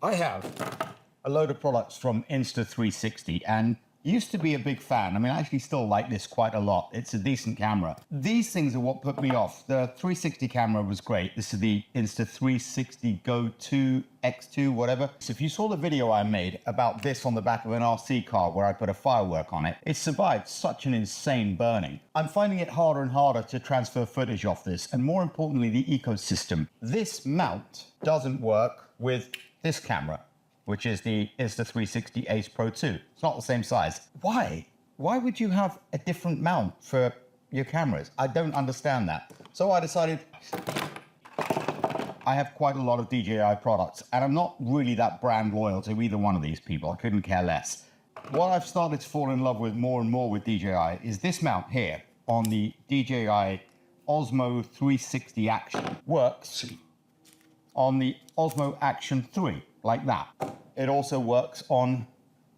I have a load of products from Insta360 and used to be a big fan. I mean, I actually still like this quite a lot. It's a decent camera. These things are what put me off. The 360 camera was great. This is the Insta360 Go 2 X2, whatever. So if you saw the video I made about this on the back of an RC car where I put a firework on it, it survived such an insane burning. I'm finding it harder and harder to transfer footage off this, and more importantly, the ecosystem. This mount doesn't work with this camera, which is the Insta360 Ace Pro 2. It's not the same size. Why? Why would you have a different mount for your cameras? I don't understand that. So I decided I have quite a lot of DJI products, and I'm not really that brand loyal to either one of these people. I couldn't care less. What I've started to fall in love with more and more with DJI is this mount here on the DJI Osmo 360 Action. Works on the Osmo Action 3, like that. It also works on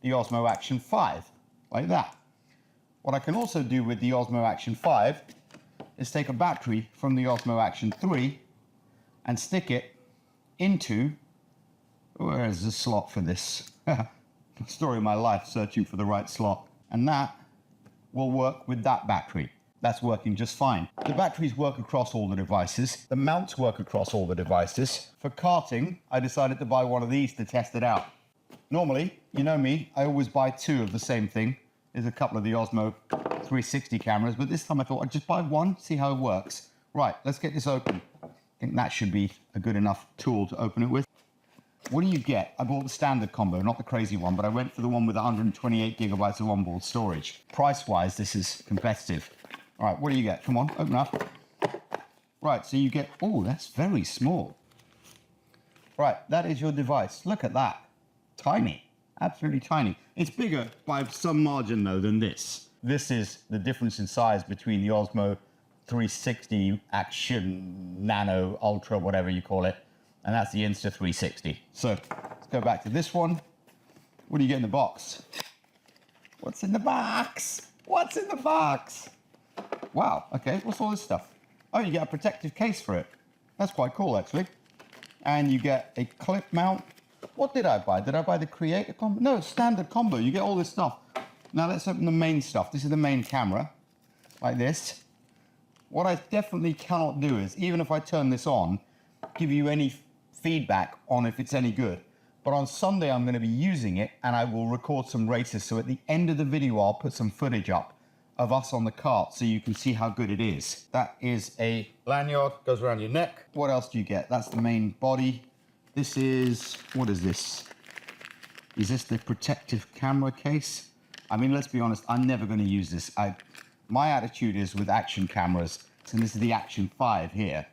the Osmo Action 5, like that. What I can also do with the Osmo Action 5 is take a battery from the Osmo Action 3 and stick it into, where is the slot for this? Story of my life, searching for the right slot. And that will work with that battery. That's working just fine. The batteries work across all the devices. The mounts work across all the devices. For karting, I decided to buy one of these to test it out. Normally, you know me, I always buy two of the same thing. There's a couple of the Osmo 360 cameras, but this time I thought I'd just buy one, see how it works. Right, let's get this open. I think that should be a good enough tool to open it with. What do you get? I bought the standard combo, not the crazy one, but I went for the one with 128 gigabytes of onboard storage. Price-wise, this is competitive. All right, what do you get? Come on, open up. Right, so you get, oh, that's very small. Right, that is your device. Look at that. Tiny, absolutely tiny. It's bigger by some margin, though, than this. This is the difference in size between the Osmo 360 Action Nano Ultra, whatever you call it, and that's the Insta360. So let's go back to this one. What do you get in the box? What's in the box? What's in the box? Wow, okay, what's all this stuff? Oh, you get a protective case for it. That's quite cool, actually. And you get a clip mount. What did I buy? Did I buy the Creator combo? No, standard combo. You get all this stuff. Now let's open the main stuff. This is the main camera, like this. What I definitely cannot do is, even if I turn this on, give you any feedback on if it's any good. But on Sunday, I'm going to be using it, and I will record some races. So at the end of the video, I'll put some footage up of us on the kart so you can see how good it is. That is a lanyard, goes around your neck. What else do you get? That's the main body. This is, what is this? Is this the protective camera case? I mean, let's be honest, I'm never going to use this. My attitude is with action cameras, and this is the Action 5 here,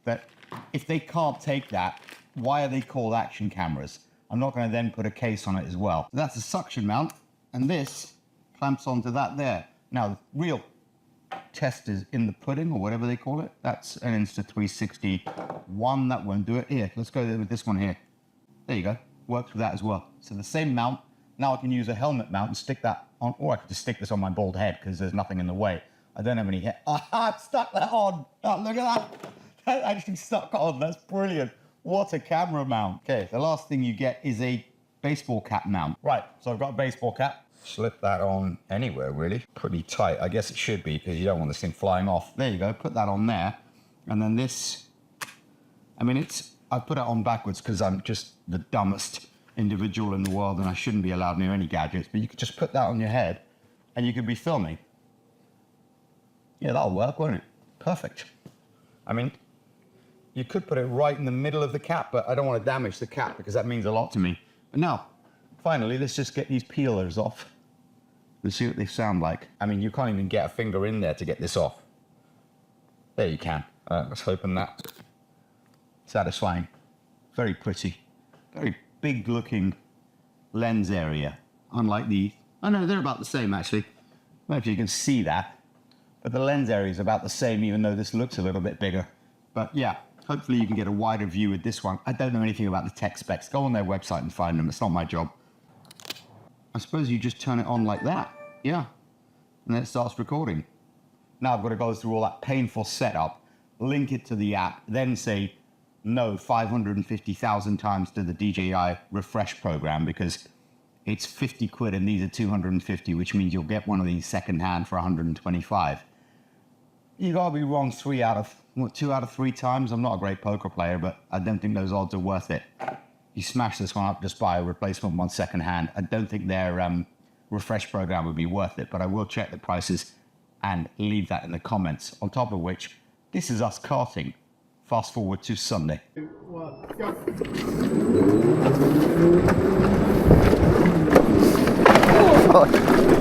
that if they can't take that, why are they called action cameras? I'm not going to then put a case on it as well. So that's a suction mount, and this clamps onto that there. Now, the real test is in the pudding, or whatever they call it. That's an Insta360 one. That won't do it. Here, let's go with this one here. There you go. Works with that as well. So the same mount. Now I can use a helmet mount and stick that on, or I could just stick this on my bald head because there's nothing in the way. I don't have any hair. I've stuck that on. Oh, look at that. That actually stuck on. That's brilliant. What a camera mount. Okay, the last thing you get is a baseball cap mount. Right, so I've got a baseball cap. Slip that on anywhere, really. Pretty tight. I guess it should be, because you don't want this thing flying off. There you go. Put that on there. And then this, I mean, I put it on backwards because I'm just the dumbest individual in the world and I shouldn't be allowed near any gadgets. But you could just put that on your head and you could be filming. Yeah, that'll work, won't it? Perfect. I mean, you could put it right in the middle of the cap, but I don't want to damage the cap because that means a lot to me. But now, finally, let's just get these peelers off. Let's see what they sound like. I mean, you can't even get a finger in there to get this off. There you can. Let's open that. Satisfying. Very pretty. Very big looking lens area. Unlike the, oh no, they're about the same actually. I don't know if you can see that, but the lens area is about the same, even though this looks a little bit bigger. But yeah, hopefully you can get a wider view with this one. I don't know anything about the tech specs. Go on their website and find them. It's not my job. I suppose you just turn it on like that. Yeah. And then it starts recording. Now I've got to go through all that painful setup, link it to the app, then say, no 550,000 times to the DJI refresh program, because it's 50 quid and these are 250, which means you'll get one of these secondhand for 125. You gotta be wrong 2 out of 3 times. I'm not a great poker player, but I don't think those odds are worth it. You smash this one up, just buy a replacement one secondhand. I don't think their refresh program would be worth it, but I will check the prices and leave that in the comments. On top of which, this is us karting. Fast forward to Sunday. 2, 1, go. Oh,